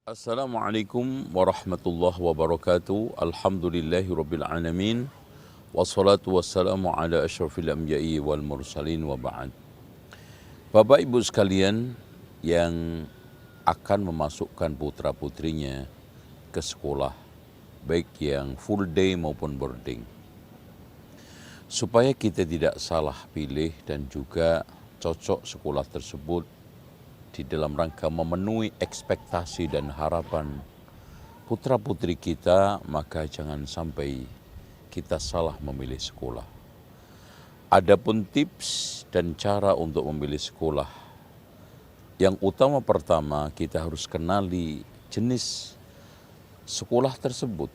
Assalamualaikum warahmatullahi wabarakatuh. Alhamdulillahirabbil alamin. Wassalatu wassalamu ala asyrafil anbiya'i wal mursalin wa ba'd. Bapak Ibu sekalian yang akan memasukkan putra-putrinya ke sekolah, baik yang full day maupun boarding. Supaya kita tidak salah pilih dan juga cocok sekolah tersebut di dalam rangka memenuhi ekspektasi dan harapan putra-putri kita, maka jangan sampai kita salah memilih sekolah. Adapun tips dan cara untuk memilih sekolah, yang utama pertama kita harus kenali jenis sekolah tersebut.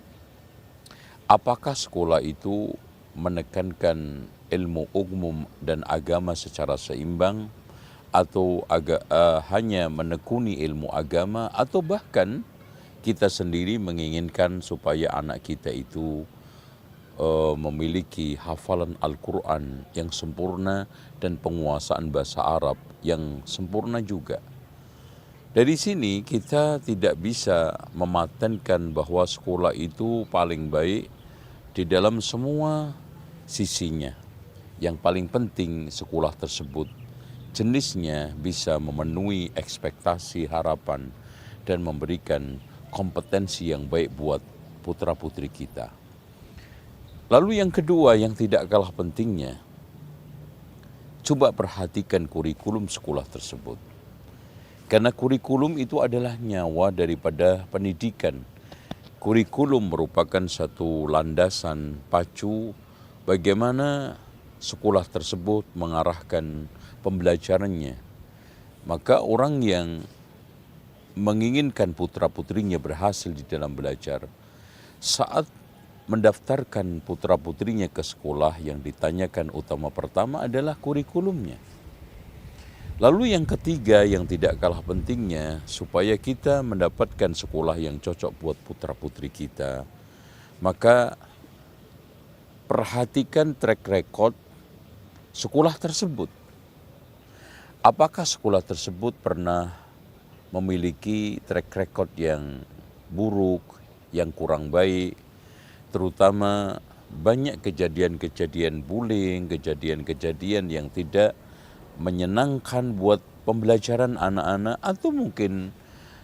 Apakah sekolah itu menekankan ilmu umum dan agama secara seimbang, atau hanya menekuni ilmu agama, atau bahkan kita sendiri menginginkan supaya anak kita itu memiliki hafalan Al-Quran yang sempurna dan penguasaan bahasa Arab yang sempurna juga. Dari sini kita tidak bisa mematenkan bahwa sekolah itu paling baik di dalam semua sisinya. Yang paling penting sekolah tersebut jenisnya bisa memenuhi ekspektasi, harapan, dan memberikan kompetensi yang baik buat putra-putri kita. Lalu yang kedua yang tidak kalah pentingnya, coba perhatikan kurikulum sekolah tersebut. Karena kurikulum itu adalah nyawa daripada pendidikan. Kurikulum merupakan satu landasan pacu bagaimana sekolah tersebut mengarahkan pembelajarannya. Maka orang yang menginginkan putra-putrinya berhasil di dalam belajar, saat mendaftarkan putra-putrinya ke sekolah, yang ditanyakan utama pertama adalah kurikulumnya. Lalu yang ketiga yang tidak kalah pentingnya, supaya kita mendapatkan sekolah yang cocok buat putra-putri kita, maka perhatikan track record sekolah tersebut. Apakah sekolah tersebut pernah memiliki track record yang buruk, yang kurang baik, terutama banyak kejadian-kejadian bullying, kejadian-kejadian yang tidak menyenangkan buat pembelajaran anak-anak, atau mungkin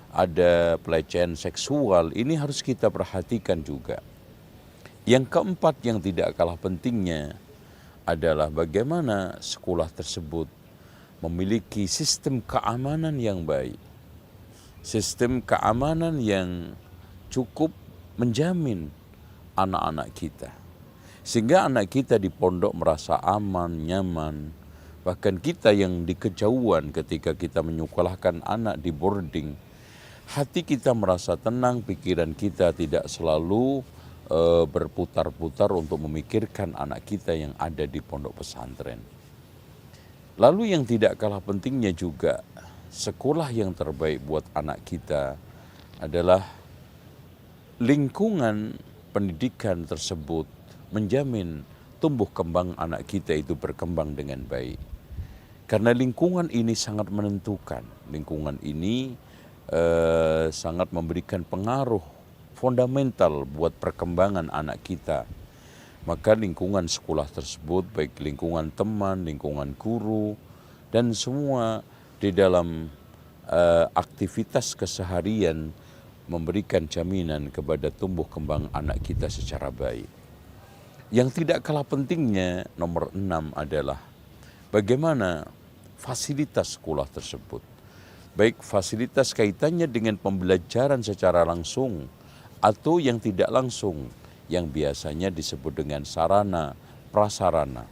ada pelecehan seksual. Ini harus kita perhatikan juga. Yang keempat yang tidak kalah pentingnya adalah bagaimana sekolah tersebut memiliki sistem keamanan yang baik. Sistem keamanan yang cukup menjamin anak-anak kita. Sehingga anak kita di pondok merasa aman, nyaman. Bahkan kita yang di kejauhan ketika kita menyekolahkan anak di boarding, hati kita merasa tenang, pikiran kita tidak selalu berputar-putar untuk memikirkan anak kita yang ada di pondok pesantren. Lalu yang tidak kalah pentingnya juga, sekolah yang terbaik buat anak kita adalah lingkungan pendidikan tersebut menjamin tumbuh kembang anak kita itu berkembang dengan baik. Karena lingkungan ini sangat menentukan, lingkungan ini sangat memberikan pengaruh fundamental buat perkembangan anak kita. Maka lingkungan sekolah tersebut, baik lingkungan teman, lingkungan guru, dan semua di dalam aktivitas keseharian memberikan jaminan kepada tumbuh kembang anak kita secara baik. Yang tidak kalah pentingnya, nomor 6 adalah bagaimana fasilitas sekolah tersebut. Baik fasilitas kaitannya dengan pembelajaran secara langsung atau yang tidak langsung, yang biasanya disebut dengan sarana, prasarana.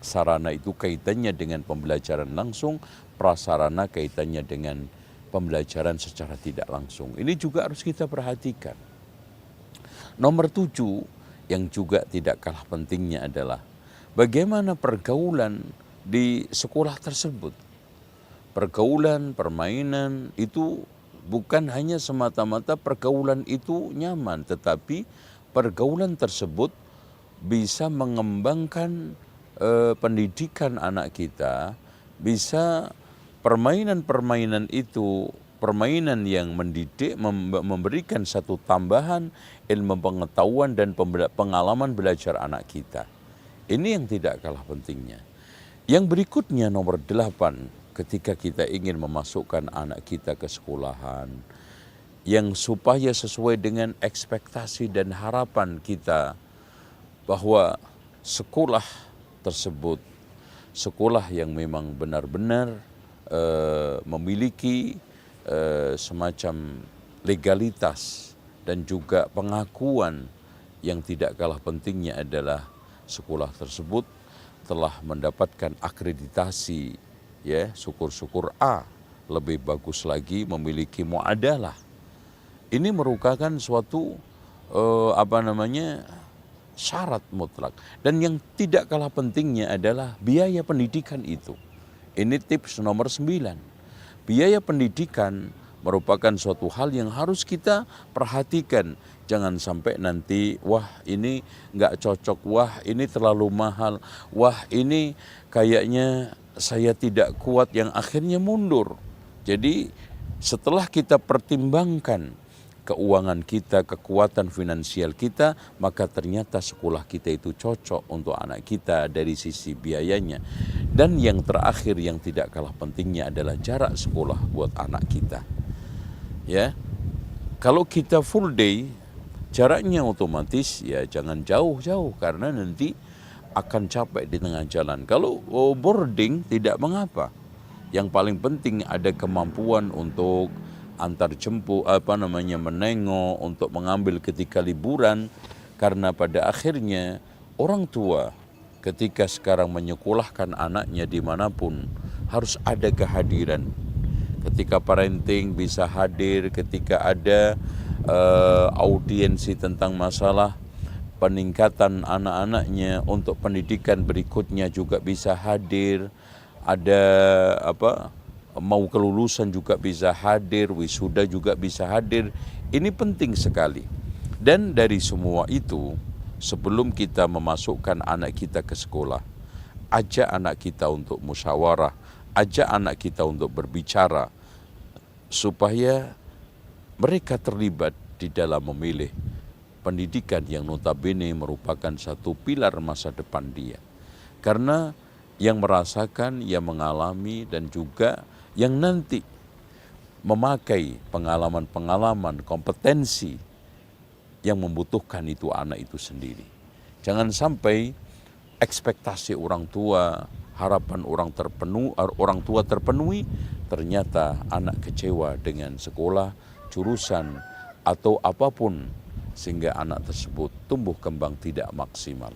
Sarana itu kaitannya dengan pembelajaran langsung, prasarana kaitannya dengan pembelajaran secara tidak langsung. Ini juga harus kita perhatikan. Nomor 7 yang juga tidak kalah pentingnya adalah bagaimana pergaulan di sekolah tersebut. Pergaulan, permainan itu bukan hanya semata-mata pergaulan itu nyaman, tetapi pergaulan tersebut bisa mengembangkan pendidikan anak kita, bisa permainan-permainan itu permainan yang mendidik, memberikan satu tambahan ilmu pengetahuan dan pengalaman belajar anak kita. Ini yang tidak kalah pentingnya. Yang berikutnya nomor 8, ketika kita ingin memasukkan anak kita ke sekolahan, yang supaya sesuai dengan ekspektasi dan harapan kita bahwa sekolah tersebut, sekolah yang memang benar-benar memiliki semacam legalitas dan juga pengakuan yang tidak kalah pentingnya adalah sekolah tersebut telah mendapatkan akreditasi, ya, syukur-syukur A, lebih bagus lagi memiliki muadalah. Ini merupakan suatu syarat mutlak. Dan yang tidak kalah pentingnya adalah biaya pendidikan itu. Ini tips nomor 9. Biaya pendidikan merupakan suatu hal yang harus kita perhatikan. Jangan sampai nanti, wah ini nggak cocok, wah ini terlalu mahal, wah ini kayaknya saya tidak kuat, yang akhirnya mundur. Jadi setelah kita pertimbangkan keuangan kita, kekuatan finansial kita, maka ternyata sekolah kita itu cocok untuk anak kita dari sisi biayanya. Dan yang terakhir yang tidak kalah pentingnya adalah jarak sekolah buat anak kita. Ya, kalau kita full day, jaraknya otomatis ya jangan jauh-jauh karena nanti akan capek di tengah jalan. Kalau boarding tidak mengapa. Yang paling penting ada kemampuan untuk antar jemput, menengok, untuk mengambil ketika liburan. Karena pada akhirnya orang tua ketika sekarang menyekolahkan anaknya dimanapun harus ada kehadiran. Ketika parenting bisa hadir, ketika ada audiensi tentang masalah peningkatan anak-anaknya untuk pendidikan berikutnya juga bisa hadir. Ada mau kelulusan juga bisa hadir, wisuda juga bisa hadir. Ini penting sekali. Dan dari semua itu, sebelum kita memasukkan anak kita ke sekolah, ajak anak kita untuk musyawarah, ajak anak kita untuk berbicara, supaya mereka terlibat di dalam memilih pendidikan yang notabene merupakan satu pilar masa depan dia. Karena yang merasakan, yang mengalami, dan juga yang nanti memakai pengalaman-pengalaman, kompetensi yang membutuhkan itu anak itu sendiri. Jangan sampai ekspektasi orang tua, harapan orang tua terpenuhi, ternyata anak kecewa dengan sekolah, jurusan, atau apapun, sehingga anak tersebut tumbuh kembang tidak maksimal.